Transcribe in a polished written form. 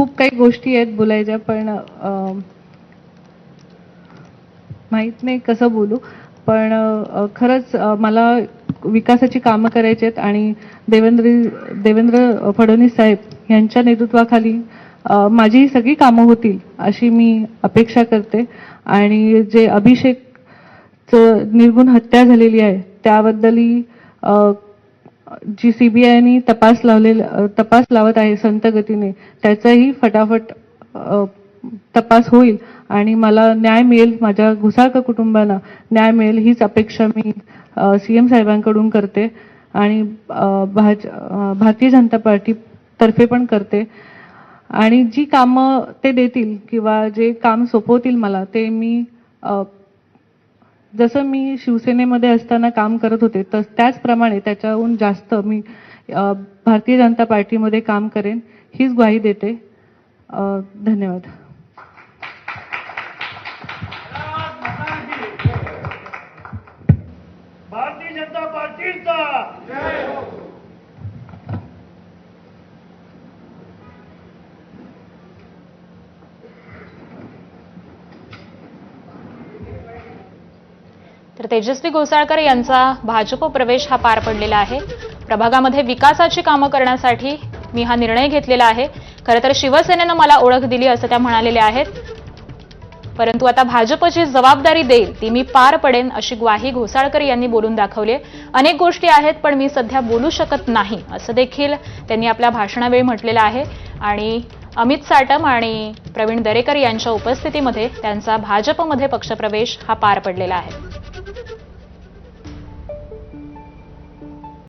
खूप काही गोष्टी आहेत बोलायच्या, पण माहित नाही कसं बोलू. पण खरंच मला विकासाची कामं करायची आहेत आणि देवेंद्र फडणवीस साहेब यांच्या नेतृत्वाखाली माझी सगळी कामं होतील अशी मी अपेक्षा करते. आणि जे अभिषेकचं निर्गुण हत्या झालेली आहे त्याबद्दलही जी सीबीआयने तपास लावत आहे संत गतीने, त्याचाही फटाफट तपास होईल आणि मला न्याय मिळेल, माझ्या घुसाळकर कुटुंबाला न्याय मिळेल हीच अपेक्षा मी सीएम साहेबांकडून करते आणि भारतीय जनता पार्टी तर्फे पण करते. आणि जी कामं ते देतील किंवा जे काम सोपवतील मला ते मी जसं मी शिवसेनेमध्ये असताना काम करत होते त्याचप्रमाणे त्याच्याहून जास्त मी भारतीय जनता पार्टीमध्ये काम करेन हीच ग्वाही देते. धन्यवाद. भारतीय जनता पार्टीचा जय हो. तर तेजस्वी घोसाळकर यांचा भाजप प्रवेश हा पार पडलेला आहे. प्रभागामध्ये विकासाची कामं करण्यासाठी मी हा निर्णय घेतलेला आहे. खरं तर शिवसेनेनं मला ओळख दिली असं त्या म्हणालेल्या आहेत. परंतु आता भाजपची जबाबदारी देईल ती मी पार पडेन अशी ग्वाही घोसाळकर यांनी बोलून दाखवली. अनेक गोष्टी आहेत पण मी सध्या बोलू शकत नाही असं देखील त्यांनी आपल्या भाषणावेळी म्हटलेलं आहे. आणि अमित साटम आणि प्रवीण दरेकर यांच्या उपस्थितीमध्ये त्यांचा भाजपमध्ये पक्षप्रवेश हा पार पडलेला आहे.